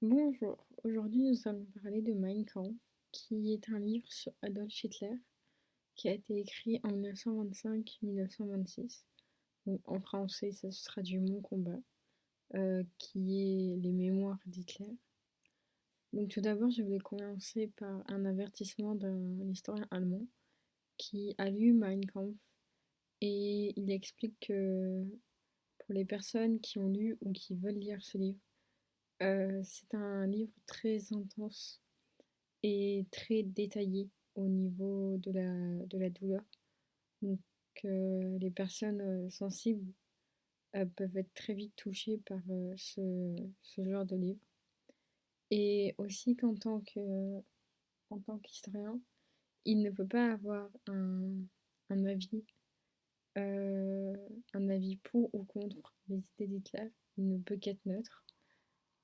Bonjour, aujourd'hui nous allons parler de Mein Kampf, qui est un livre sur Adolf Hitler, qui a été écrit en 1925-1926. Donc, en français, ça se traduit Mon combat, qui est les mémoires d'Hitler. Donc tout d'abord, je voulais commencer par un avertissement d'un historien allemand qui a lu Mein Kampf et il explique que pour les personnes qui ont lu ou qui veulent lire ce livre, c'est un livre très intense et très détaillé au niveau de la douleur. Donc, les personnes sensibles peuvent être très vite touchées par ce genre de livre. Et aussi en tant qu'historien, il ne peut pas avoir un avis, euh, un avis pour ou contre les idées d'Hitler. Il ne peut qu'être neutre.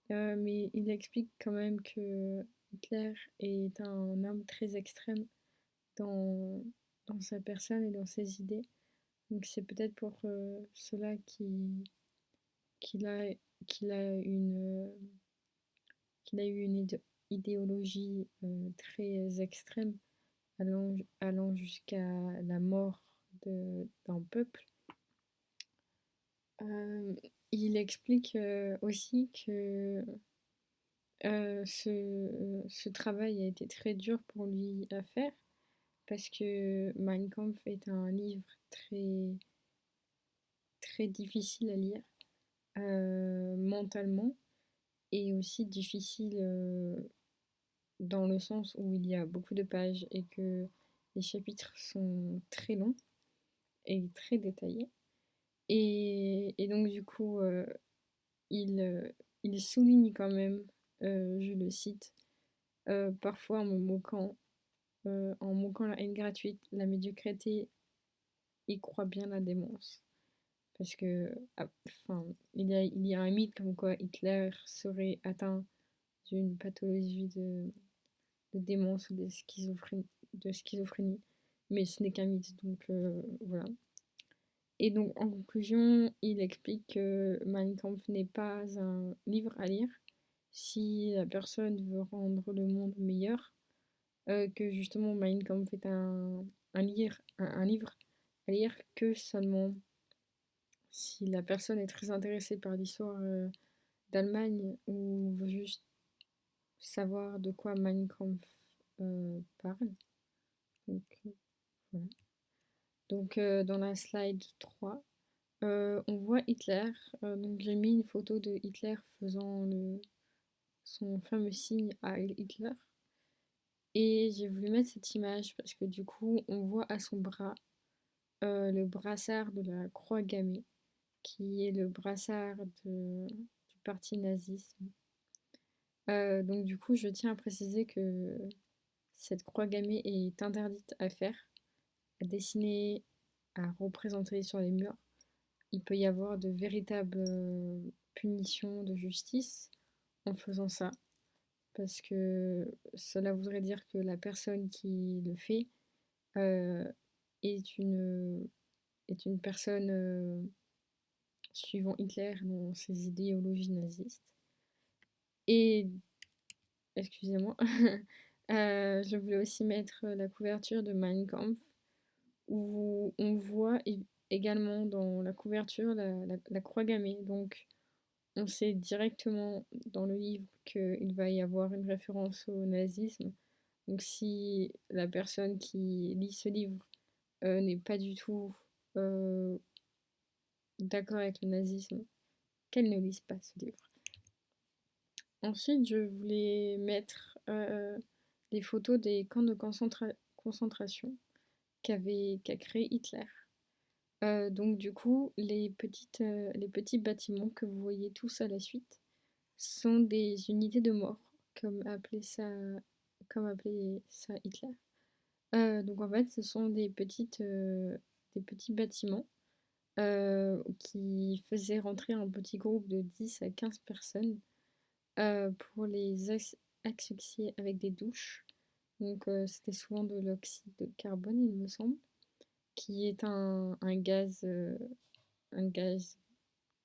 Mais il explique quand même que Hitler est un homme très extrême dans, dans sa personne et dans ses idées. Donc c'est peut-être pour cela qu'il a, qu'il a qu'il a eu une idéologie très extrême allant jusqu'à la mort d'un peuple. Euh, il explique aussi que ce travail a été très dur pour lui à faire parce que Mein Kampf est un livre très, très difficile à lire mentalement et aussi difficile dans le sens où il y a beaucoup de pages et que les chapitres sont très longs et très détaillés. Et donc du coup, il, euh, il souligne quand même, je le cite, parfois en moquant la haine gratuite, la médiocrité y croit bien la démence. Parce que, enfin, il y a un mythe comme quoi Hitler serait atteint d'une pathologie de démence ou de schizophrénie. Mais ce n'est qu'un mythe, donc voilà. Et donc, en conclusion, il explique que Mein Kampf n'est pas un livre à lire si la personne veut rendre le monde meilleur, que justement Mein Kampf est un livre à lire que seulement si la personne est très intéressée par l'histoire d'Allemagne ou veut juste savoir de quoi Mein Kampf parle. Donc, voilà. Donc dans la slide 3, on voit Hitler. Donc j'ai mis une photo de Hitler faisant son fameux signe à Hitler. Et j'ai voulu mettre cette image parce que du coup, on voit à son bras le brassard de la croix gammée, qui est le brassard du parti nazisme. Donc du coup, je tiens à préciser que cette croix gammée est interdite à faire, à dessiner, à représenter sur les murs. Il peut y avoir de véritables punitions de justice en faisant ça, parce que cela voudrait dire que la personne qui le fait euh, est est une personne suivant Hitler dans ses idéologies nazistes. Et, excusez-moi, je voulais aussi mettre la couverture de Mein Kampf, où on voit également dans la couverture la croix gammée. Donc, on sait directement dans le livre qu'il va y avoir une référence au nazisme. Donc, si la personne qui lit ce livre n'est pas du tout euh, d'accord avec le nazisme, qu'elle ne lise pas ce livre. Ensuite, je voulais mettre des photos des camps de concentration qu'a créé Hitler. Donc du coup, les petits bâtiments que vous voyez tous à la suite sont des unités de mort, comme appelait ça Hitler. Donc en fait, ce sont des petits bâtiments qui faisaient rentrer un petit groupe de 10 à 15 personnes pour les asphyxier avec des douches. Donc c'était souvent de l'oxyde de carbone, il me semble, qui est un gaz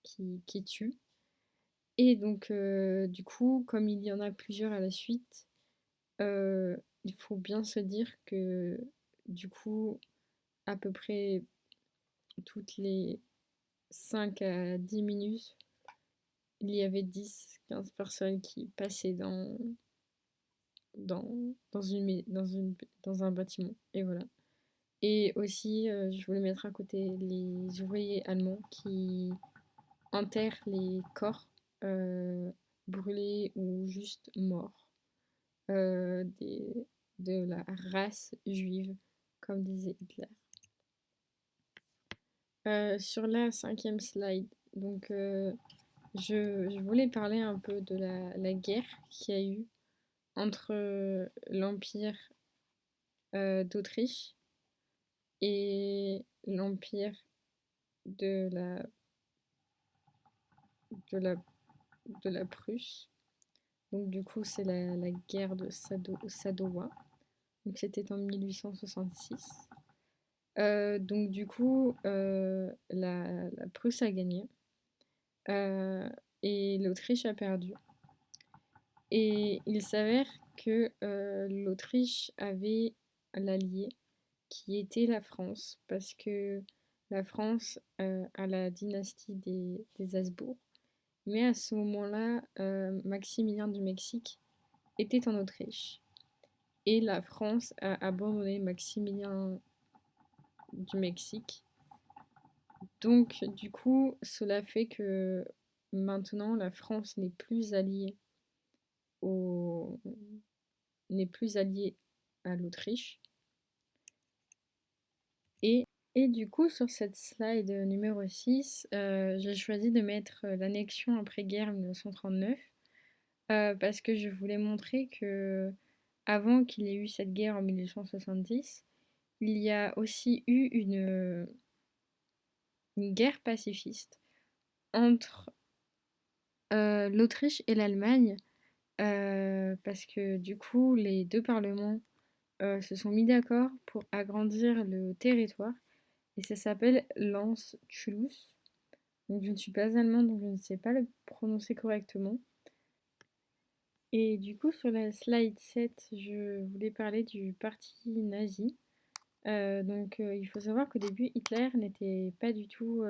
qui tue. Et donc, du coup, comme il y en a plusieurs à la suite, il faut bien se dire que, du coup, à peu près toutes les 5 à 10 minutes, il y avait 10, 15 personnes qui passaient dans, dans un bâtiment. Et voilà. Et aussi, je voulais mettre à côté les ouvriers allemands qui enterrent les corps euh, brûlés ou juste morts des, de la race juive, comme disait Hitler. Sur la 5e slide, donc je voulais parler un peu de la guerre qu'il y a eu entre l'Empire d'Autriche et l'Empire de la, de la, de la Prusse. Donc du coup, c'est la guerre de Sadowa. Donc c'était en 1866. Donc du coup, la Prusse a gagné euh, et l'Autriche a perdu. Et il s'avère que l'Autriche avait l'allié qui était la France, parce que la France a la dynastie des Habsbourg. Mais à ce moment-là, Maximilien du Mexique était en Autriche. Et la France a abandonné Maximilien du Mexique. Donc, du coup, cela fait que maintenant, la France au... n'est plus alliée à l'Autriche. Et, et du coup, sur cette slide numéro 6, j'ai choisi de mettre l'annexion après-guerre 1939 parce que je voulais montrer que avant qu'il y ait eu cette guerre en 1870, il y a aussi eu une guerre pacifiste entre l'Autriche et l'Allemagne parce que du coup, les deux parlements se sont mis d'accord pour agrandir le territoire et ça s'appelle l'Anschluss. Donc je ne suis pas allemande, donc je ne sais pas le prononcer correctement. Et du coup, sur la slide 7, je voulais parler du parti nazi. Il faut savoir qu'au début, Hitler n'était pas du tout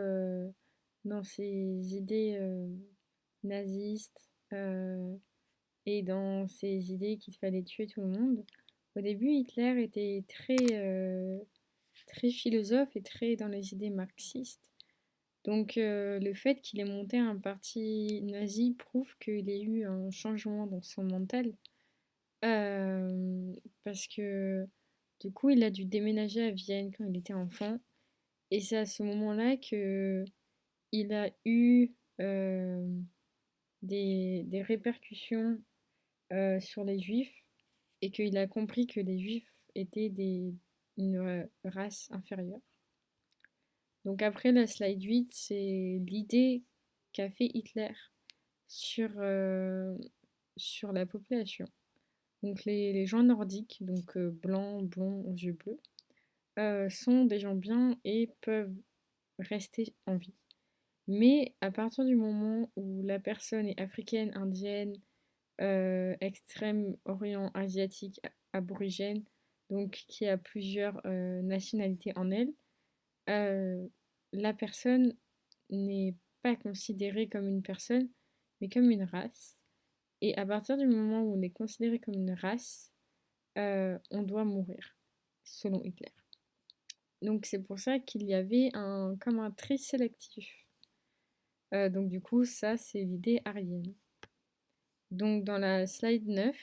dans ses idées nazistes et dans ses idées qu'il fallait tuer tout le monde. Au début, Hitler était très philosophe et très dans les idées marxistes. Donc le fait qu'il ait monté un parti nazi prouve qu'il y a eu un changement dans son mental. Parce que du coup, il a dû déménager à Vienne quand il était enfant. Et c'est à ce moment-là que il a eu euh, des répercussions sur les juifs et qu'il a compris que les juifs étaient une race inférieure. Donc après la slide 8, c'est l'idée qu'a fait Hitler sur, sur la population. Donc les gens nordiques, donc blancs, blonds, aux yeux bleus, sont des gens bien et peuvent rester en vie. Mais à partir du moment où la personne est africaine, indienne, extrême-orient asiatique, aborigène, donc qui a plusieurs nationalités en elle, euh, la personne n'est pas considérée comme une personne, mais comme une race. Et à partir du moment où on est considéré comme une race, on doit mourir, selon Hitler. Donc c'est pour ça qu'il y avait comme un tri sélectif. Donc du coup, ça, c'est l'idée aryenne. Donc dans la slide 9,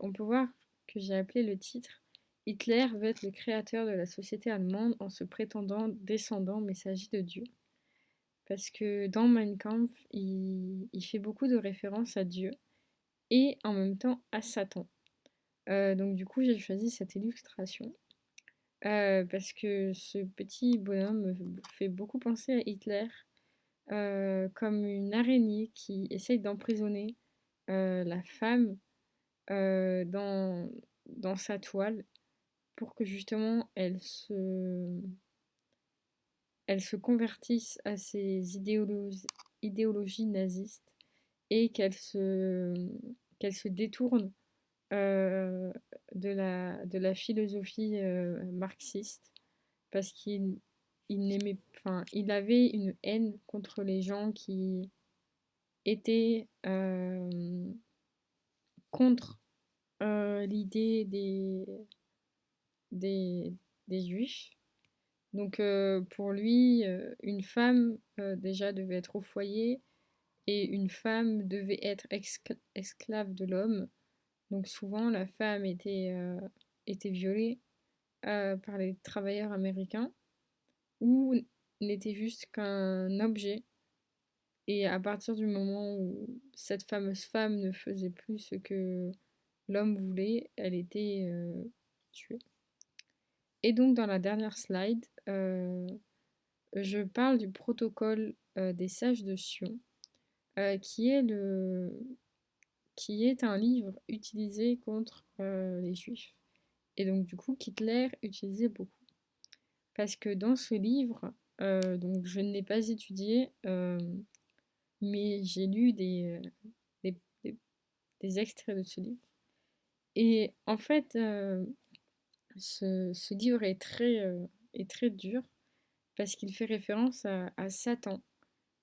on peut voir que j'ai appelé le titre Hitler veut être le créateur de la société allemande en se prétendant descendant messager de Dieu. Parce que dans Mein Kampf, il fait beaucoup de références à Dieu et en même temps à Satan. Donc du coup, j'ai choisi cette illustration parce que ce petit bonhomme me fait beaucoup penser à Hitler comme une araignée qui essaye d'emprisonner la femme dans sa toile pour que justement elle se convertisse à ses idéologies nazistes et qu'elle se détourne euh, de la philosophie marxiste parce qu'il n'aimait, enfin, il avait une haine contre les gens qui étaient contre l'idée des, des juifs. Donc pour lui, une femme déjà devait être au foyer et une femme devait être esclave de l'homme. Donc souvent la femme était violée par les travailleurs américains ou n'était juste qu'un objet. Et à partir du moment où cette fameuse femme ne faisait plus ce que l'homme voulait, elle était tuée. Et donc dans la dernière slide, je parle du protocole des sages de Sion, qui est qui est un livre utilisé contre les juifs. Et donc du coup qu'Hitler utilisait beaucoup. Parce que dans ce livre, donc je ne l'ai pas étudié, mais j'ai lu des, des- des extraits de ce livre. Et en fait, ce livre est très dur parce qu'il fait référence à Satan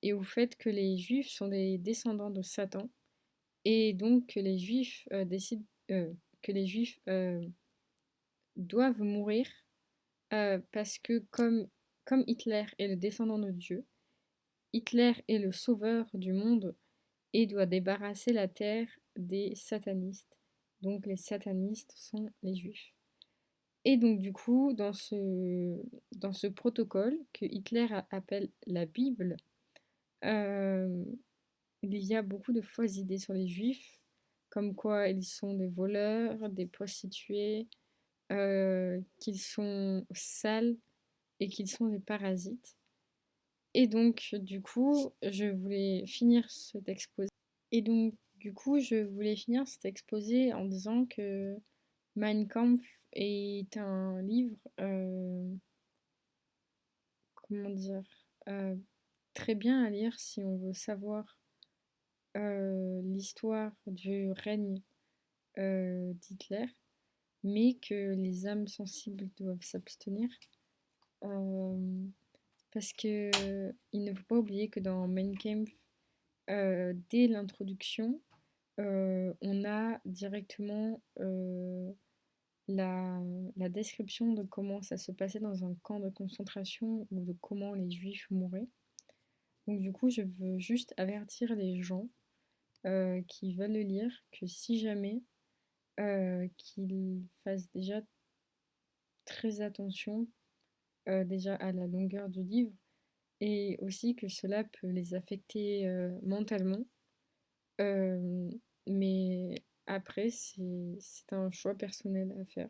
et au fait que les Juifs sont des descendants de Satan et donc que les Juifs décident que les Juifs doivent mourir parce que comme Hitler est le descendant de Dieu, Hitler est le sauveur du monde et doit débarrasser la terre des satanistes. Donc les satanistes sont les Juifs. Et donc du coup, dans ce protocole que Hitler appelle la Bible, euh, il y a beaucoup de fausses idées sur les Juifs, comme quoi ils sont des voleurs, des prostituées, qu'ils sont sales et qu'ils sont des parasites. Et donc, du coup, je voulais finir cet exposé. Et donc, du coup, je voulais finir cet exposé en disant que Mein Kampf est un livre, comment dire, euh, très bien à lire si on veut savoir l'histoire du règne d'Hitler, mais que les âmes sensibles doivent s'abstenir. euh, Parce que il ne faut pas oublier que dans Mein Kampf, dès l'introduction, on a directement la, la description de comment ça se passait dans un camp de concentration ou de comment les juifs mouraient. Donc du coup, je veux juste avertir les gens qui veulent le lire que si jamais, qu'ils fassent déjà très attention déjà à la longueur du livre et aussi que cela peut les affecter mentalement. Euh, mais après, c'est un choix personnel à faire.